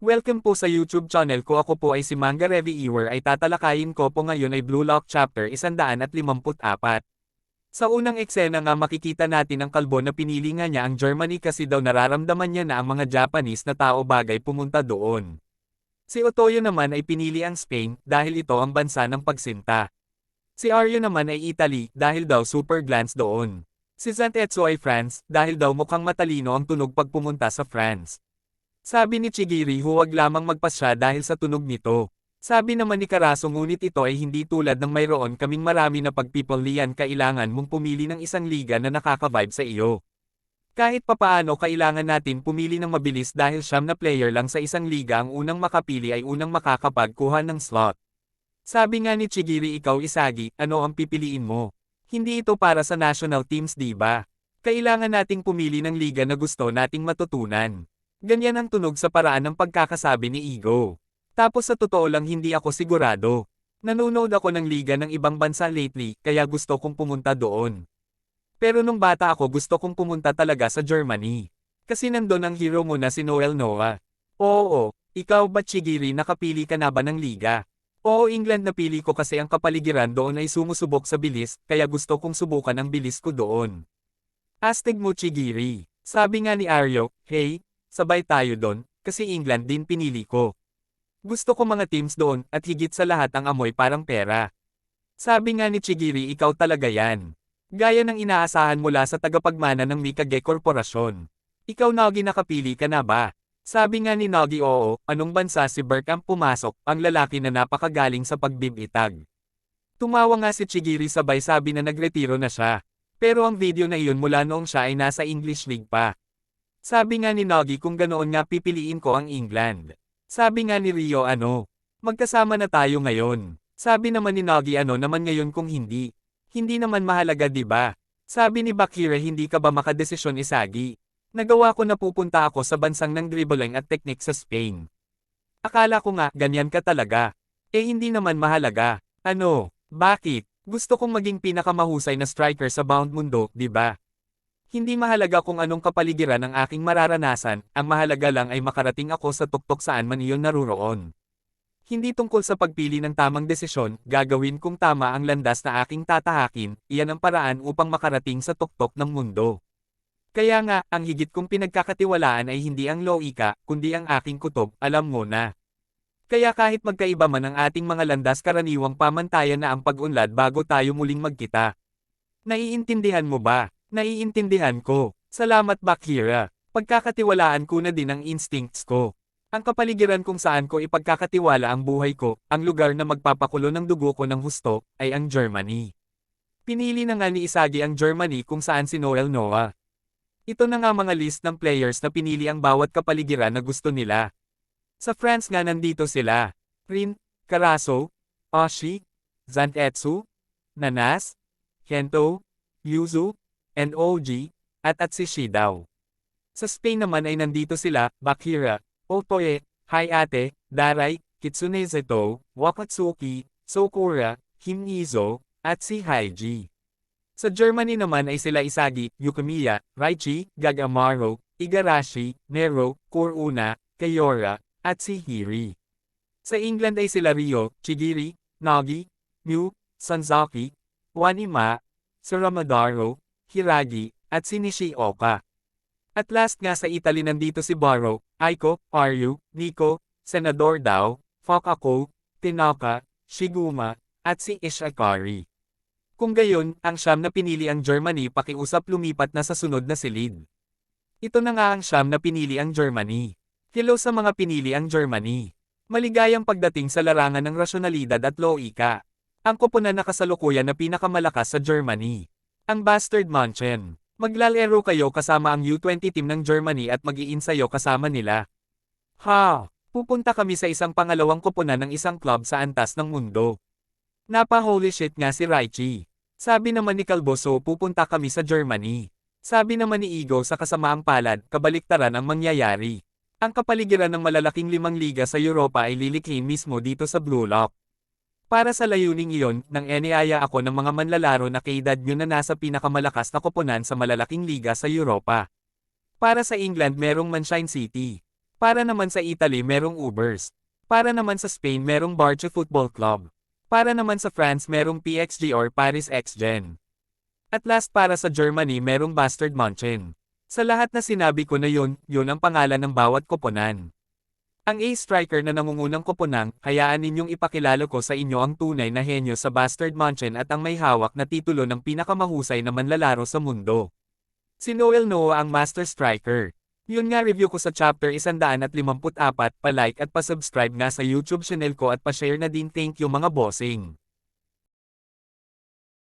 Welcome po sa YouTube channel ko. Ako po ay si Manga Reviewer ay tatalakayin ko po ngayon ay Blue Lock Chapter 154. Sa unang eksena nga makikita natin ang kalbo na pinili nga niya ang Germany kasi daw nararamdaman niya na ang mga Japanese na tao bagay pumunta doon. Si Otoyo naman ay pinili ang Spain dahil ito ang bansa ng pagsinta. Si Aryo naman ay Italy dahil daw super glance doon. Si Zantetsu ay France dahil daw mukhang matalino ang tunog pag pumunta sa France. Sabi ni Chigiri huwag lamang magpasya dahil sa tunog nito. Sabi naman ni Karaso ngunit ito ay hindi tulad ng mayroon kaming marami na pagpipilian, kailangan mong pumili ng isang liga na nakaka-vibe sa iyo. Kahit papaano kailangan natin pumili ng mabilis dahil siyam na player lang sa isang liga, ang unang makapili ay unang makakapagkuha ng slot. Sabi nga ni Chigiri ikaw Isagi, ano ang pipiliin mo? Hindi ito para sa national teams diba? Kailangan nating pumili ng liga na gusto nating matutunan. Ganyan ang tunog sa paraan ng pagkakasabi ni Igo. Tapos sa totoo lang hindi ako sigurado. Nanonood ako ng liga ng ibang bansa lately kaya gusto kong pumunta doon. Pero nung bata ako gusto kong pumunta talaga sa Germany. Kasi nandun ang hero mo na si Noel Noah. Oo, ikaw ba Chigiri nakapili ka na ba ng liga? Oo, England napili ko kasi ang kapaligiran doon ay sumusubok sa bilis kaya gusto kong subukan ang bilis ko doon. Astig mo Chigiri. Sabi nga ni Aryo, hey, sabay tayo doon, kasi England din pinili ko. Gusto ko mga teams doon, at higit sa lahat ang amoy parang pera. Sabi nga ni Chigiri ikaw talaga yan. Gaya ng inaasahan mula sa tagapagmana ng Mikage Korporasyon. Ikaw Nagi nakapili ka na ba? Sabi nga ni Nagi oo, anong bansa si Burke ang pumasok, ang lalaki na napakagaling sa pagbibitag. Tumawa nga si Chigiri sabay sabi na nagretiro na siya. Pero ang video na iyon mula noong siya ay nasa English League pa. Sabi nga ni Nagi kung ganoon nga pipiliin ko ang England. Sabi nga ni Rio ano, magkasama na tayo ngayon. Sabi naman ni Nagi ano naman ngayon kung hindi. Hindi naman mahalaga diba? Sabi ni Bakira hindi ka ba makadesisyon Isagi? Nagawa ko na pupunta ako sa bansang ng dribbling at technique sa Spain. Akala ko nga ganyan ka talaga. Eh hindi naman mahalaga. Ano, bakit? Gusto kong maging pinakamahusay na striker sa Bound Mundo, diba? Hindi mahalaga kung anong kapaligiran ang aking mararanasan, ang mahalaga lang ay makarating ako sa tuktok saan man iyon naruroon. Hindi tungkol sa pagpili ng tamang desisyon, gagawin kung tama ang landas na aking tatahakin, iyan ang paraan upang makarating sa tuktok ng mundo. Kaya nga, ang higit kong pinagkakatiwalaan ay hindi ang loika, kundi ang aking kutob, alam mo na. Kaya kahit magkaiba man ang ating mga landas karaniwang pamantayan na ang pag-unlad bago tayo muling magkita. Naiintindihan mo ba? Naiintindihan ko. Salamat Bakira. Pagkakatiwalaan ko na din ang instincts ko. Ang kapaligiran kung saan ko ipagkakatiwala ang buhay ko, ang lugar na magpapakulo ng dugo ko ng husto, ay ang Germany. Pinili na nga ni Isagi ang Germany kung saan si Noel Noah. Ito na nga mga list ng players na pinili ang bawat kapaligiran na gusto nila. Sa France nga nandito sila. Rin, Karaso, Oshii, Zantetsu, Nanas, Kento, Yuzu, and OG, at si Shidao. Sa Spain naman ay nandito sila, Bakira, Otoe, Hayate, Darai, Kitsune Zeto, Wakatsuki, Sokura, Himizo, at si Haiji. Sa Germany naman ay sila Isagi, Yukimiya, Raichi, Gagamaro, Igarashi, Nero, Kuruna, Kayora, at si Hiri. Sa England ay sila Rio, Chigiri, Nagi, Mew, Sanzaki, Wanima, Suramadaro, Hiragi, at si Nishioka. At last nga sa Italy nandito si Baro, Aiko, Aryu, Nico, Senador Dao, Fokako, Tinaka, Shiguma, at si Ishikari. Kung gayon, ang siyam na pinili ang Germany pakiusap lumipat na sa sunod na silid. Ito na nga ang siyam na pinili ang Germany. Hello sa mga pinili ang Germany. Maligayang pagdating sa larangan ng rasyonalidad at loika. Ang koponan na kasalukuyan na pinakamalakas sa Germany. Ang Bastard München. Maglalaro kayo kasama ang U20 team ng Germany at mag-iinsayo kasama nila. Ha! Pupunta kami sa isang pangalawang koponan ng isang club sa antas ng mundo. Napa-holy shit nga si Raichi. Sabi naman ni Calboso pupunta kami sa Germany. Sabi naman ni Igo sa kasamaang palad, kabaliktaran ang mangyayari. Ang kapaligiran ng malalaking limang liga sa Europa ay lilikhin mismo dito sa Blue Lock. Para sa layuning iyon, nang iniaya ako ng mga manlalaro na kaedad nyo na nasa pinakamalakas na koponan sa malalaking liga sa Europa. Para sa England merong Manchester City. Para naman sa Italy merong Ubers. Para naman sa Spain merong Barça Football Club. Para naman sa France merong PXG or Paris X-Gen. At last para sa Germany merong Bastard München. Sa lahat na sinabi ko na yun ang pangalan ng bawat koponan. Ang A-striker na nangungunang koponang, hayaan ninyong ipakilala ko sa inyo ang tunay na henyo sa Bastard München at ang may hawak na titulo ng pinakamahusay na manlalaro sa mundo. Si Noel Noah ang master striker. Yun nga review ko sa chapter 154, pa-like at pa-subscribe nga sa YouTube channel ko at pa-share na din, thank you mga bossing.